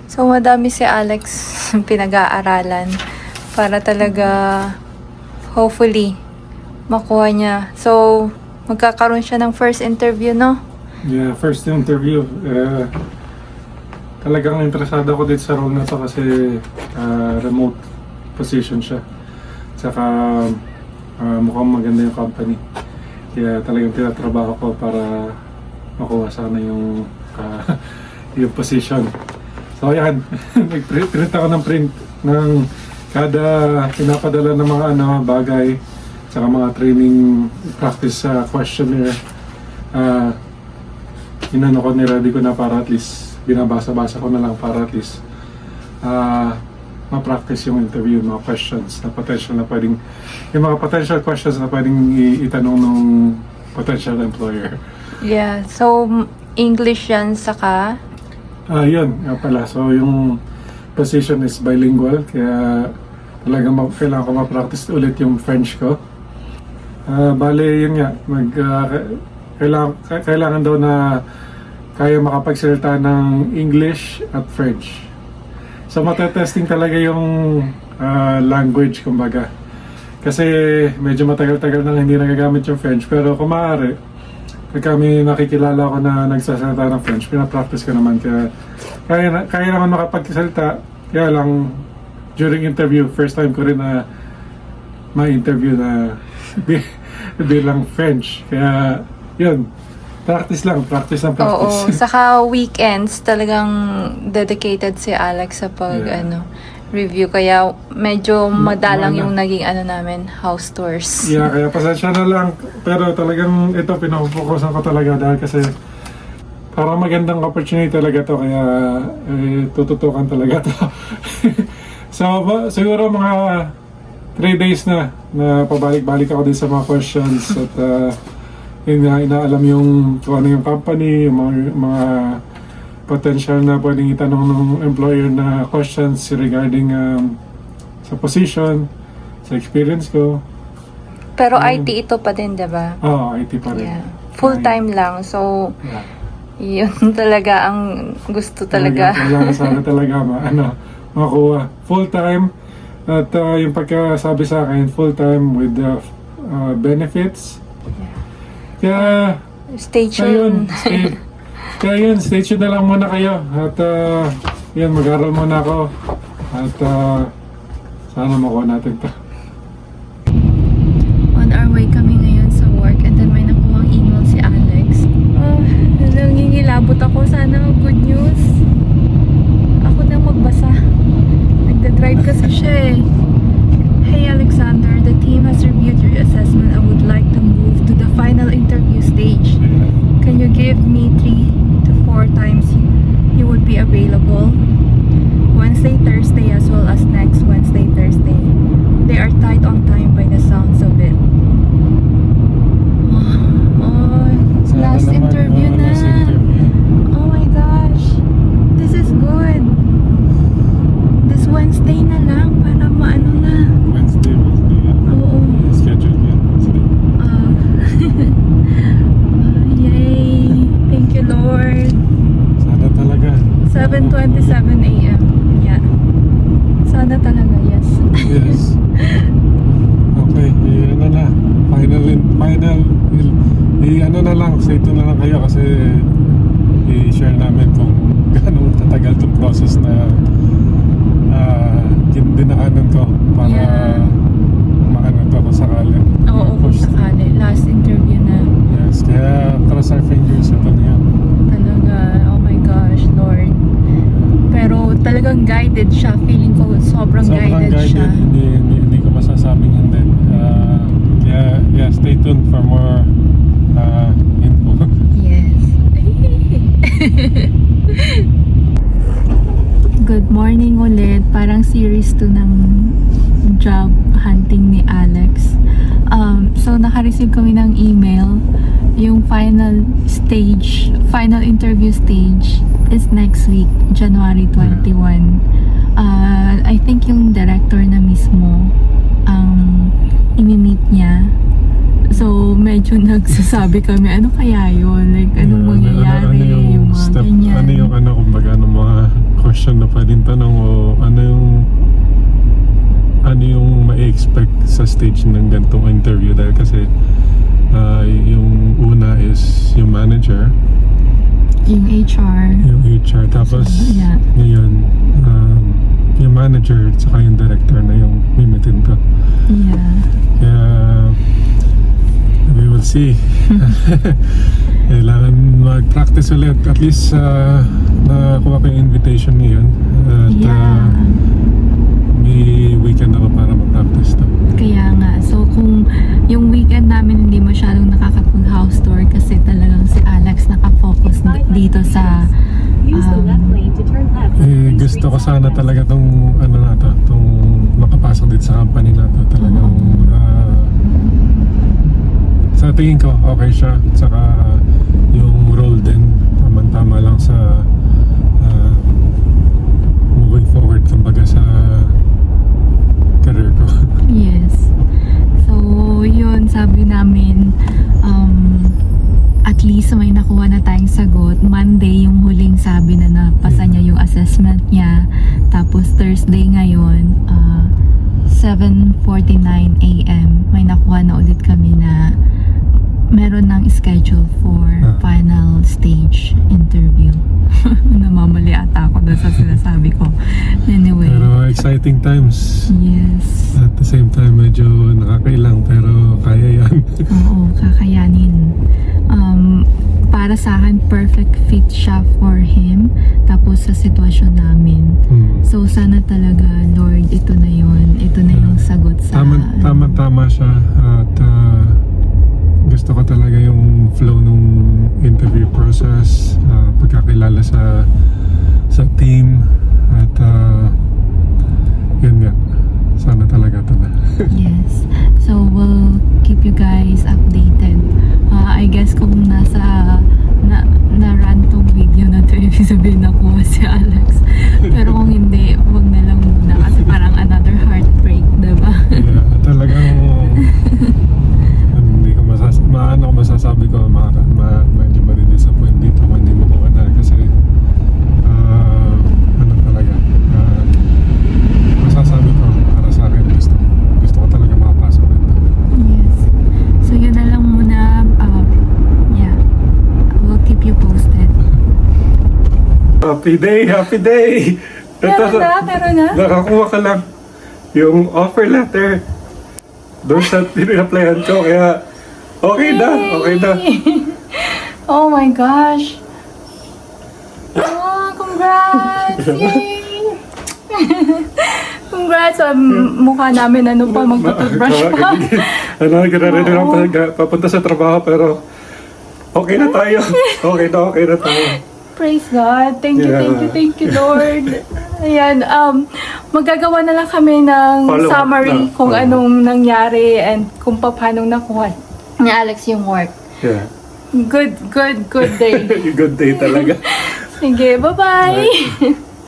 So, madami si Alex pinag-aaralan para talaga, hopefully, makuha niya. So, magkakaroon siya ng first interview, no? Yeah, first interview. Talagang interesado ako dito sa role na to kasi remote position siya. Tsaka mukhang maganda yung company. Kaya talagang tinatrabaho ko para makuha sana yung yung position. So yan, nag-print ako ng print ng kada pinapadala ng mga bagay tsaka mga training practice questionnaire. Inano ko, niready ko na para at least binabasa-basa ko na lang para at least ma-practice yung interview, mga questions na potential na pwedeng, yung mga potential questions na pwedeng itanong ng potential employer. Yeah. So, English yan, saka... Yun, nga pala. So, yung position is bilingual, kaya talagang kailangan ko ma-practice ulit yung French ko. Bale, yun nga, kailangan daw na kaya makapagsalita ng English at French. So, matetesting talaga yung language, kumbaga. Kasi medyo matagal-tagal nang hindi nagagamit yung French, pero kung maaari, pag kami nakikilala ko na nagsasalita ng French, pinapractice ko naman. Kaya naman makapagsalita. Kaya lang, during interview, first time ko rin na ma-interview na bilang French. Kaya, yun. Practice lang practice. Oo, saka weekends talagang dedicated si Alex sa review. Kaya medyo madalang yung naging namin, house tours. Yeah, kaya pasensya na lang. Pero talagang ito, pinapokusan ko talaga dahil kasi parang magandang opportunity talaga to. Kaya tututukan talaga to. So, siguro mga 3 days na pabalik-balik ako din sa mga questions at inaalam yung kung ano yung company, yung mga potential na pwedeng itanong ng employer na questions regarding sa position, sa experience ko. Pero IT ito pa din, diba? Oo, IT pa rin. Yeah. Full-time lang. So, yeah. Yun talaga ang gusto talaga. Kailangan sana talaga makuha. Full-time at yung pagkasabi sa akin, full-time with the benefits. Kaya, Stay tuned. Kaya yun, stay tuned na lang muna kayo. At yun, mag-aral muna ako. At sana makuha natin to. On our way kami ngayon sa work and then may nakuha email si Alex. Nangingilabot ako. Sana good news. Ako na magbasa. Nagda-drive kasi siya eh. Hey Alexander, the team has reviewed your assessment and would like to move to the final interview stage. Can you give me 3 to 4 times you would be available? Wednesday, Thursday, as well as next Wednesday, Thursday. They are tight on time by the sounds of it. It's last interview na. Oh my gosh. This is good. This Wednesday na lang para maano na. Wednesday. Oo. Schedule yan. Yay! Thank you, Lord. Sana talaga. 7:27 a.m. Yeah. Sana talaga, yes. Yes. Okay, ano na. Final. Ano na lang, stay tuned na lang kayo kasi i-share namin kung gano'ng tatagal itong process na dinaanan ko para maano to kung sakali. Oo, kung sakali. Last interview na. Yes, kaya cross our fingers. Ito na yan. Talaga, oh my gosh, Lord. Pero talagang guided siya. Feeling ko sobrang guided siya. Hindi ko masasabing hindi. Kaya yeah, stay tuned for more info. Yes. Good morning ulit. Parang series 2 ng job hunting ni Alex. So, naka-receive kami ng email. Yung final interview stage is next week, January 21. I think yung director na mismo ang imi-meet niya. So, medyo nagsasabi kami, ano kaya yun? Like, anong mangyayari? Ano yung mga step, ganyan. ano yung kumbaga, mga question na pwedeng tanong o ano yung ma-expect sa stage ng gantong interview dahil kasi yung una is yung manager, Yung HR. tapos Yeah. ngayon yung manager at saka yung director na yung mimitin ko. Yeah. Kaya we will see. Kailangan mag-practice ulit. At least nakakuha ko yung invitation ngayon. At Yeah. may weekend ako para mag-practice to. Kaya nga. So, kung yung weekend namin hindi masyadong nakakapag-house tour kasi talagang si Alex nakafocus dito sa Gusto ko sana talaga tong makapasok dito sa company na to. Talagang sa tingin ko okay siya. Saka yung role din tama lang sa moving forward kumbaga sa career ko. Yes. So, yun, sabi namin, at least may nakuha na tayong sagot. Monday, yung huling sabi na napasa niya yung assessment niya. Tapos, Thursday ngayon, 7:49 a.m., may nakuha na ulit kami na meron ng schedule for final stage interview. Namamali ata ako doon sa sinasabi ko. Anyway. Pero exciting times. Yes. At the same time, medyo nakakailang pero kaya yan. Oo, kakayanin. Para sa akin, perfect fit siya for him. Tapos sa sitwasyon namin. So, sana talaga, Lord, ito na yun. Ito na yung sagot sa... Tama siya. At gusto ko talaga yung flow nung interview process. Pagkakilala sa team. At yun nga. Sana talaga ito na. Yes. So, we'll keep you guys updated. I guess kung na-run tong video na to, ibig sabihin nakuha si Alex. Pero kung hindi, wag na lang muna kasi parang another heartbreak, diba? Yeah, talagang hindi ko masasabi ko medyo ma-disappoint dito kung hindi makuha na kasi talaga masasabi ko para sa akin gusto ko talaga makapasok dito. Yes. So, yun na lang muna. Yeah. We'll keep you posted. Happy day! Meron na? Nakakuha ka lang yung offer letter doon sa pinag-applyan ko kaya okay na. Oh my gosh. Oh, congrats! Yay! Congrats! Mukha namin magtutoothbrush pa. Gano'n lang talaga papunta sa trabaho pero okay na tayo. Okay na tayo. Praise God. Thank you, Lord. Ayan, magagawa na lang kami ng Follow-up summary na. kung anong nangyari and kung paano nakuha ni Alex yung work. Yeah. Good day. Good day talaga. Sige, bye-bye!